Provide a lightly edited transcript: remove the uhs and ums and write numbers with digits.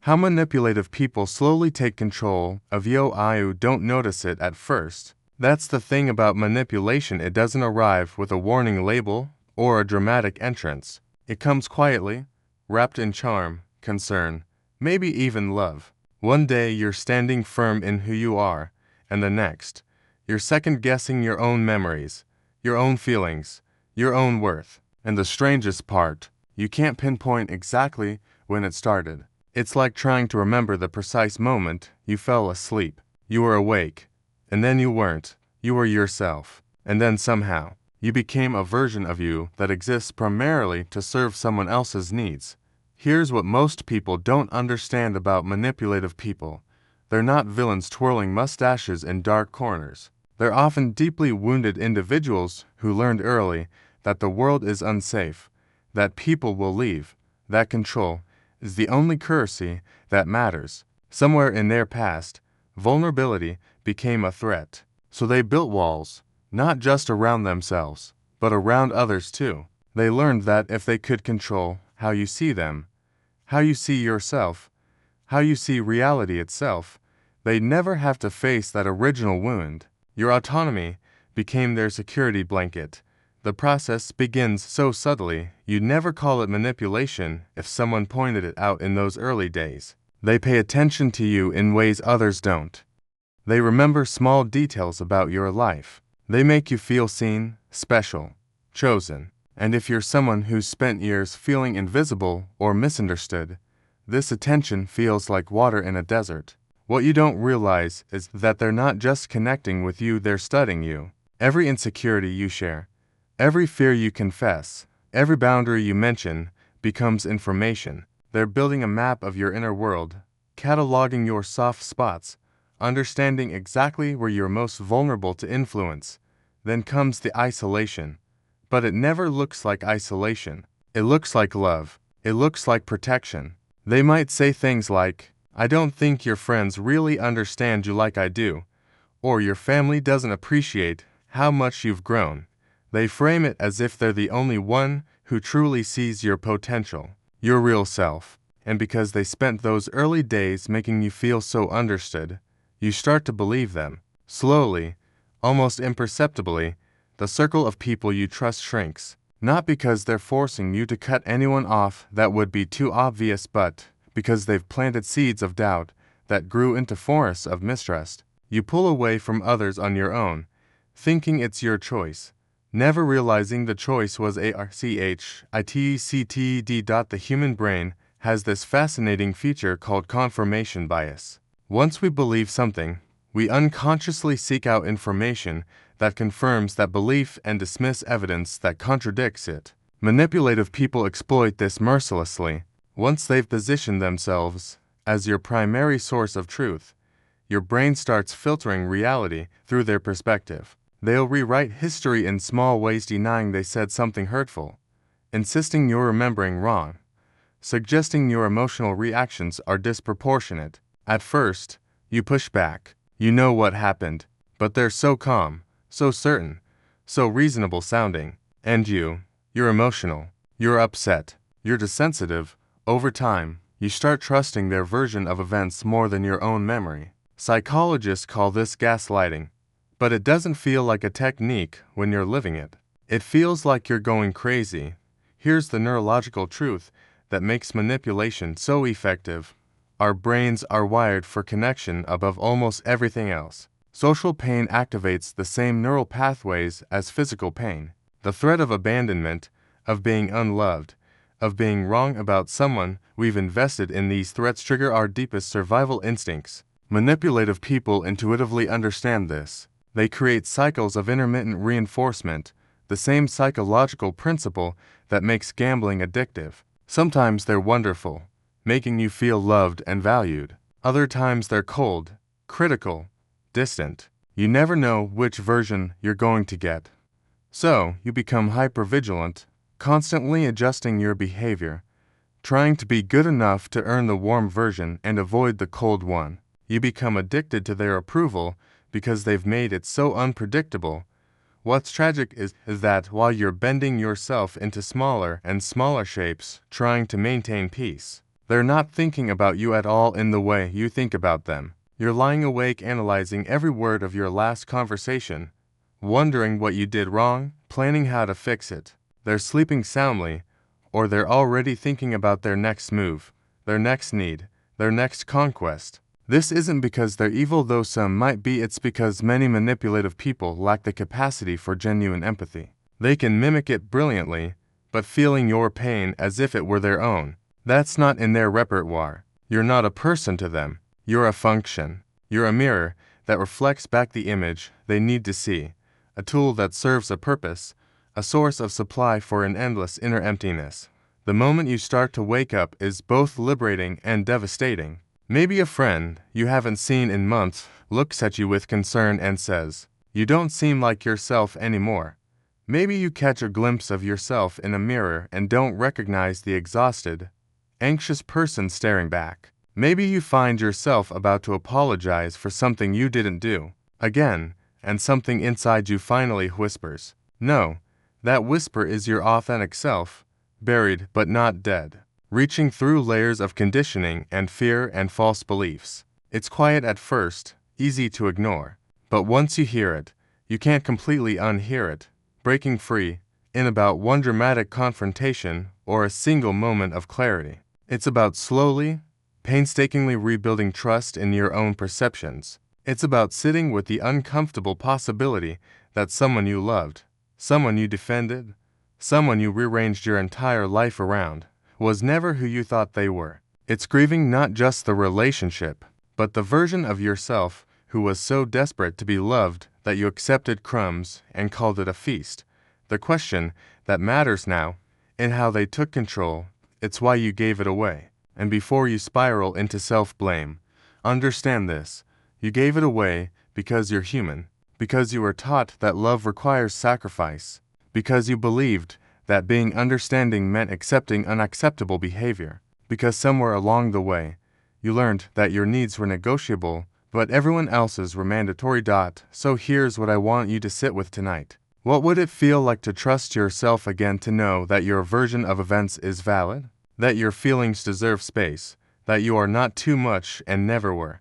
How manipulative people slowly take control of you don't notice it at first. That's the thing about manipulation, it doesn't arrive with a warning label or a dramatic entrance. It comes quietly, wrapped in charm, concern, maybe even love. One day you're standing firm in who you are, and the next, you're second-guessing your own memories, your own feelings, your own worth. And the strangest part, you can't pinpoint exactly when it started. It's like trying to remember the precise moment you fell asleep. You were awake, and then you weren't. You were yourself. And then somehow, you became a version of you that exists primarily to serve someone else's needs. Here's what most people don't understand about manipulative people. They're not villains twirling mustaches in dark corners. They're often deeply wounded individuals who learned early that the world is unsafe, that people will leave, that control is the only currency that matters. Somewhere in their past, vulnerability became a threat. So they built walls, not just around themselves, but around others too. They learned that if they could control how you see them, how you see yourself, how you see reality itself, they'd never have to face that original wound. Your autonomy became their security blanket. The process begins so subtly, you'd never call it manipulation if someone pointed it out in those early days. They pay attention to you in ways others don't. They remember small details about your life. They make you feel seen, special, chosen. And if you're someone who's spent years feeling invisible or misunderstood, this attention feels like water in a desert. What you don't realize is that they're not just connecting with you, they're studying you. Every insecurity you share, every fear you confess, every boundary you mention becomes information. They're building a map of your inner world, cataloging your soft spots, understanding exactly where you're most vulnerable to influence. Then comes the isolation. But it never looks like isolation. It looks like love. It looks like protection. They might say things like, "I don't think your friends really understand you like I do," or "Your family doesn't appreciate how much you've grown." They frame it as if they're the only one who truly sees your potential, your real self. And because they spent those early days making you feel so understood, you start to believe them. Slowly, almost imperceptibly, the circle of people you trust shrinks, not because they're forcing you to cut anyone off that would be too obvious, but because they've planted seeds of doubt that grew into forests of mistrust. You pull away from others on your own, thinking it's your choice, never realizing the choice was architected. The human brain has this fascinating feature called confirmation bias. Once we believe something, we unconsciously seek out information that confirms that belief and dismiss evidence that contradicts it. Manipulative people exploit this mercilessly. Once they've positioned themselves as your primary source of truth, your brain starts filtering reality through their perspective. They'll rewrite history in small ways, denying they said something hurtful, insisting you're remembering wrong, suggesting your emotional reactions are disproportionate. At first, you push back. You know what happened, but they're so calm, so certain, so reasonable sounding. And you're emotional, you're upset, you're desensitive. Over time, you start trusting their version of events more than your own memory. Psychologists call this gaslighting, but it doesn't feel like a technique when you're living it. It feels like you're going crazy. Here's the neurological truth that makes manipulation so effective. Our brains are wired for connection above almost everything else. Social pain activates the same neural pathways as physical pain. The threat of abandonment, of being unloved, of being wrong about someone we've invested in, these threats trigger our deepest survival instincts. Manipulative people intuitively understand this. They create cycles of intermittent reinforcement, the same psychological principle that makes gambling addictive. Sometimes they're wonderful, making you feel loved and valued. Other times they're cold, critical, distant. You never know which version you're going to get. So, you become hypervigilant, constantly adjusting your behavior, trying to be good enough to earn the warm version and avoid the cold one. You become addicted to their approval because they've made it so unpredictable. What's tragic is that while you're bending yourself into smaller and smaller shapes, trying to maintain peace, They're not thinking about you at all in the way you think about them. You're lying awake analyzing every word of your last conversation, wondering what you did wrong, planning how to fix it. They're sleeping soundly, or they're already thinking about their next move, their next need, their next conquest. This isn't because they're evil, though some might be. It's because many manipulative people lack the capacity for genuine empathy. They can mimic it brilliantly, but feeling your pain as if it were their own, that's not in their repertoire. You're not a person to them. You're a function. You're a mirror that reflects back the image they need to see, a tool that serves a purpose, a source of supply for an endless inner emptiness. The moment you start to wake up is both liberating and devastating. Maybe a friend you haven't seen in months looks at you with concern and says, "You don't seem like yourself anymore." Maybe you catch a glimpse of yourself in a mirror and don't recognize the exhausted, anxious person staring back. Maybe you find yourself about to apologize for something you didn't do, again, and something inside you finally whispers, "No." That whisper is your authentic self, buried but not dead, reaching through layers of conditioning and fear and false beliefs. It's quiet at first, easy to ignore, but once you hear it, you can't completely unhear it, breaking free, in about one dramatic confrontation or a single moment of clarity. It's about slowly, painstakingly rebuilding trust in your own perceptions. It's about sitting with the uncomfortable possibility that someone you loved, someone you defended, someone you rearranged your entire life around, was never who you thought they were. It's grieving not just the relationship, but the version of yourself who was so desperate to be loved that you accepted crumbs and called it a feast. The question that matters now, in how they took control, it's why you gave it away. And before you spiral into self-blame, understand this: you gave it away because you're human, because you were taught that love requires sacrifice, because you believed that being understanding meant accepting unacceptable behavior, because somewhere along the way, you learned that your needs were negotiable, but everyone else's were mandatory. So here's what I want you to sit with tonight. What would it feel like to trust yourself again, to know that your version of events is valid, that your feelings deserve space, that you are not too much and never were,